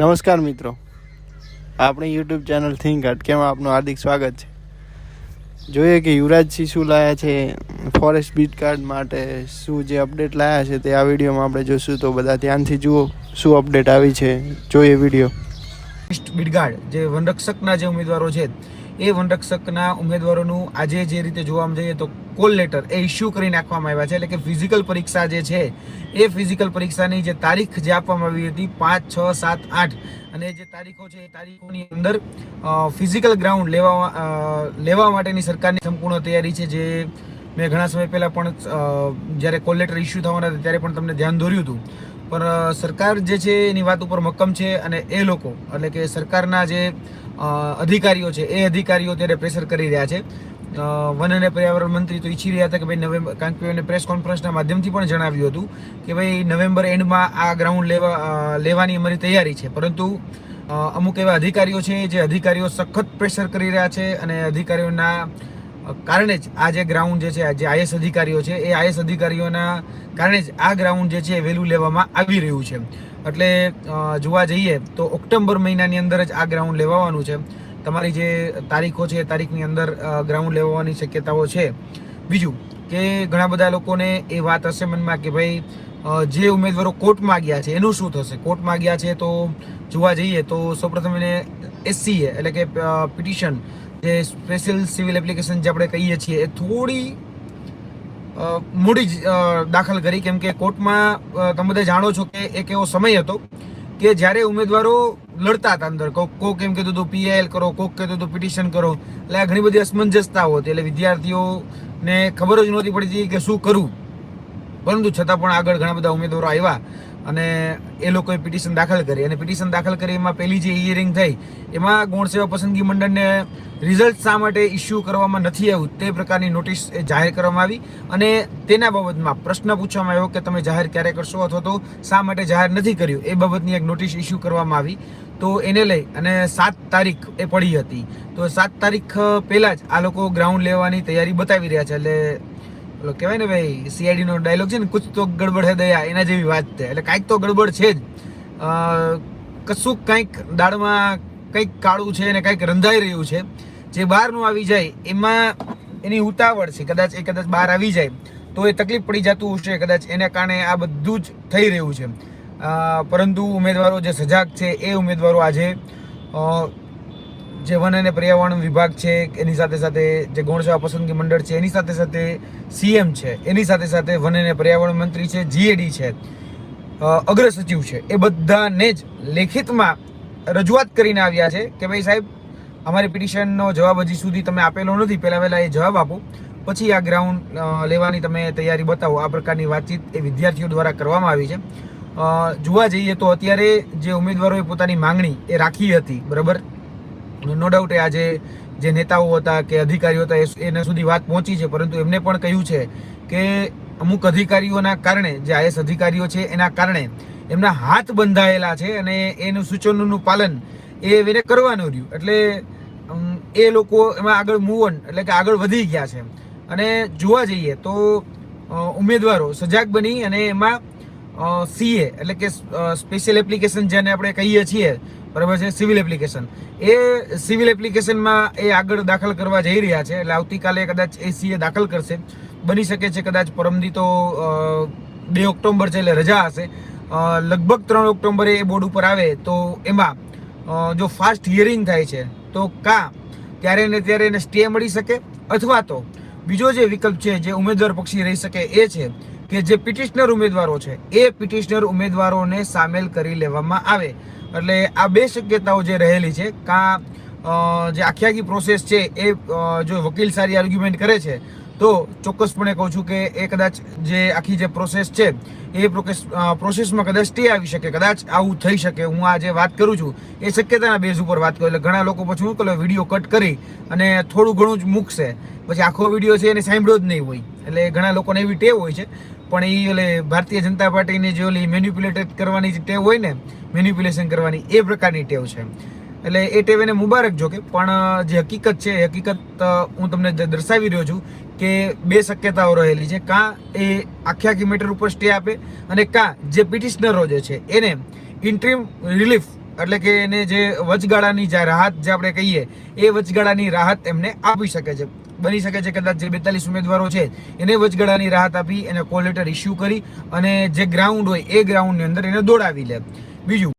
નમસ્કાર મિત્રો, આપણી યુટ્યુબ ચેનલ થિંક હટકેમાં આપનું હાર્દિક સ્વાગત છે. જોઈએ કે યુવરાજસિંહ શું લાયા છે ફોરેસ્ટ બીટ કાર્ડ માટે, શું જે અપડેટ લાયા છે તે આ વિડીયોમાં આપણે જોઈશું. તો બધા ધ્યાનથી જુઓ શું અપડેટ આવી છે, જોઈએ વિડીયો. બીટ ગાર્ડ જે વનરક્ષકના જે ઉમેદવારો છે એ વનરક્ષકના ઉમેદવારોનું આજે જે રીતે જોવામાં જઈએ તો કોલ લેટર એ ઇસ્યુ કરી નાખવામાં આવ્યા છે. એટલે કે ફિઝિકલ પરીક્ષા જે છે એ ફિઝિકલ પરીક્ષાની જે તારીખ જે આપવામાં આવી હતી 5, 6, 7, 8 અને જે તારીખો છે એ તારીખોની અંદર ફિઝિકલ ગ્રાઉન્ડ લેવા માટેની સરકારની સંપૂર્ણ તૈયારી છે. જે મેં ઘણા સમય પહેલાં પણ જ્યારે કોલ લેટર ઇસ્યુ થવાના હતા ત્યારે પણ તમને ધ્યાન દોર્યું હતું. પણ સરકાર જે છે એની વાત ઉપર મક્કમ છે અને એ લોકો એટલે કે સરકારના જે અધિકારીઓ છે એ અધિકારીઓ ત્યારે પ્રેશર કરી રહ્યા છે. વન અને પર્યાવરણ મંત્રી તો ઈચ્છી રહ્યા હતા કે ભાઈ નવેમ્બર, કારણ કે એને પ્રેસ કોન્ફરન્સના માધ્યમથી પણ જણાવ્યું હતું કે ભાઈ નવેમ્બર એન્ડમાં આ ગ્રાઉન્ડ લેવાની અમારી તૈયારી છે. પરંતુ અમુક એવા અધિકારીઓ છે જે અધિકારીઓ સખત પ્રેશર કરી રહ્યા છે અને અધિકારીઓના કારણે જ આ જે ગ્રાઉન્ડ જે છે, જે આઈએસ અધિકારીઓ છે એ આઈએસ અધિકારીઓના કારણે જ આ ગ્રાઉન્ડ જે છે વહેલું લેવામાં આવી રહ્યું છે. એટલે જોવા જઈએ તો ઓક્ટોબર મહિનાની અંદર જ આ ગ્રાઉન્ડ લેવાનું છે. તમારી જે તારીખો છે એ તારીખની અંદર ગ્રાઉન્ડ લેવાની શક્યતાઓ છે. બીજું કે ઘણા બધા લોકોને એ વાત હશે મનમાં કે ભાઈ જે ઉમેદવારો કોર્ટમાં ગયા છે એનું શું થશે. કોર્ટમાં ગયા છે તો જોવા જઈએ તો સૌપ્રથમ એને SCA એટલે કે પિટિશન, જે સ્પેશિયલ સિવિલ એપ્લિકેશન જે આપણે કહીએ છીએ એ થોડી મોડી દાખલ કરી, કેમ કે કોર્ટમાં તમે બધા જાણો છો કે એક એવો સમય હતો કે જ્યારે ઉમેદવારો લડતા હતા અંદર. કોક એમ કહેતું હતું PIL કરો, કોક કહેતું હતું પિટિશન કરો. એટલે આ ઘણી બધી અસમંજસતાઓ હતી. એટલે વિદ્યાર્થીઓને ખબર જ નહોતી પડતી કે શું કરવું. પરંતુ છતાં પણ આગળ ઘણા બધા ઉમેદવારો આવ્યા અને એ લોકોએ પિટિશન દાખલ કરી. અને પિટિશન દાખલ કરી એમાં પહેલી જે હિયરિંગ થઈ એમાં ગૌણ સેવા પસંદગી મંડળને રિઝલ્ટ શા માટે ઇસ્યુ કરવામાં નથી આવ્યું તે પ્રકારની નોટિસ જાહેર કરવામાં આવી અને તેના બાબતમાં પ્રશ્ન પૂછવામાં આવ્યો કે તમે જાહેર ક્યારે કરશો અથવા તો શા માટે જાહેર નથી કર્યું એ બાબતની એક નોટિસ ઇસ્યુ કરવામાં આવી. તો એને લઈ અને 7 તારીખ એ પડી હતી. તો 7 તારીખ પહેલાં જ આ લોકો ગ્રાઉન્ડ લેવાની તૈયારી બતાવી રહ્યા છે. એટલે કહેવાય ને ભાઈ CID નો ડાયલોગ છે ને, કુછ તો ગડબડ હે દયા, એના જેવી વાત છે. એટલે કાંઈક તો ગડબડ છે જ, કશુંક કંઈક દાળમાં કંઈક કાળું છે અને કંઈક રંધાઈ રહ્યું છે. જે બહારનું આવી જાય એમાં એની ઉતાવળ છે. કદાચ બહાર આવી જાય તો એ તકલીફ પડી જતું હશે, કદાચ એને કારણે આ બધું જ થઈ રહ્યું છે. પરંતુ ઉમેદવારો જે સજાગ છે એ ઉમેદવારો આજે જે વન અને પર્યાવરણ વિભાગ છે એની સાથે સાથે જે ગૌણ સેવા પસંદગી મંડળ છે એની સાથે સાથે CM છે, એની સાથે સાથે વન અને પર્યાવરણ મંત્રી છે, GAD છે, અગ્ર સચિવ છે, એ બધાને જ લેખિતમાં રજૂઆત કરીને આવ્યા છે કે ભાઈ સાહેબ, અમારી પિટિશનનો જવાબ હજી સુધી તમે આપેલો નથી, પહેલા એ જવાબ આપો, પછી આ ગ્રાઉન્ડ લેવાની તમે તૈયારી બતાવો. આ પ્રકારની વાતચીત એ વિદ્યાર્થીઓ દ્વારા કરવામાં આવી છે. જોવા જઈએ તો અત્યારે જે ઉમેદવારોએ પોતાની માંગણી એ રાખી હતી, બરાબર, નો ડાઉટ એ આજે જે નેતાઓ હતા કે અધિકારીઓ હતા એના સુધી વાત પહોંચી છે. પરંતુ એમને પણ કહ્યું છે કે અમુક અધિકારીઓના કારણે, જે IAS અધિકારીઓ છે એના કારણે એમના હાથ બંધાયેલા છે અને એનું સૂચનોનું પાલન એ એને કરવાનું રહ્યું. એટલે એ લોકો એમાં આગળ મૂવ ઓન એટલે કે આગળ વધી ગયા છે. અને જોવા જઈએ તો ઉમેદવારો સજાગ બની અને એમાં CA એટલે કે સ્પેશિયલ એપ્લિકેશન જેને આપણે કહીએ છીએ, બરાબર છે, સિવિલ એપ્લિકેશન, એ સિવિલ એપ્લિકેશનમાં એ આગળ દાખલ કરવા જઈ રહ્યા છે. એટલે આવતીકાલે કદાચ એ CA દાખલ કરશે. બની શકે છે કદાચ પરમદી તો 2 ઓક્ટોબર છે એટલે રજા હશે. લગભગ 3 ઓક્ટોબરે એ બોર્ડ ઉપર આવે તો એમાં જો ફાસ્ટ હિયરિંગ થાય છે તો ત્યારે ને ત્યારે એને સ્ટે મળી શકે, અથવા તો બીજો જે વિકલ્પ છે જે ઉમેદવાર પક્ષી રહી શકે એ છે કે જે પિટિશનર ઉમેદવારો છે એ પિટિશનર ઉમેદવારોને સામેલ કરી લેવામાં આવે. એટલે આ 2 શક્યતાઓ જે રહેલી છે. જે આખી પ્રોસેસ છે એ જો વકીલ સારી આર્ગ્યુમેન્ટ કરે છે તો ચોક્કસપણે કહું છું કે એ કદાચ જે આખી જે પ્રોસેસ છે એ પ્રોસેસમાં કદાચ સ્ટે આવી શકે, કદાચ આવું થઈ શકે. હું આ જે વાત કરું છું એ શક્યતાના બેઝ ઉપર વાત કરું. એટલે ઘણા લોકો પછી શું કરે, વિડીયો કટ કરી અને થોડું ઘણું જ મૂકશે, પછી આખો વિડીયો છે એને સાંભળ્યો જ નહીં હોય. એટલે ઘણા લોકોને એવી ટેવ હોય છે. પણ એ ઓલે ભારતીય જનતા પાર્ટીની જે ઓલી મેન્યુપ્યુલેટ કરવાની જે ટેવ હોય ને, મેન્યુપ્યુલેશન કરવાની, એ પ્રકારની ટેવ છે. એટલે એ ટેવ એને મુબારક જો કે, પણ જે હકીકત છે એ હકીકત હું તમને દર્શાવી રહ્યો છું કે 2 શક્યતાઓ રહેલી છે. એ આખી મેટર ઉપર સ્ટે આપે અને જે પિટિશનરો જે છે એને ઇન્ટ્રીમ રિલીફ એટલે કે એને જે વચગાળાની જે રાહત જે આપણે કહીએ એ વચગાળાની રાહત એમને આપી શકે છે. બની શકે છે કદાચ જે 42 ઉમેદવારો છે એને વચગાળાની રાહત આપી એને કોલ લેટર ઇસ્યુ કરી અને જે ગ્રાઉન્ડ હોય એ ગ્રાઉન્ડની અંદર એને દોડાવી લે. બીજું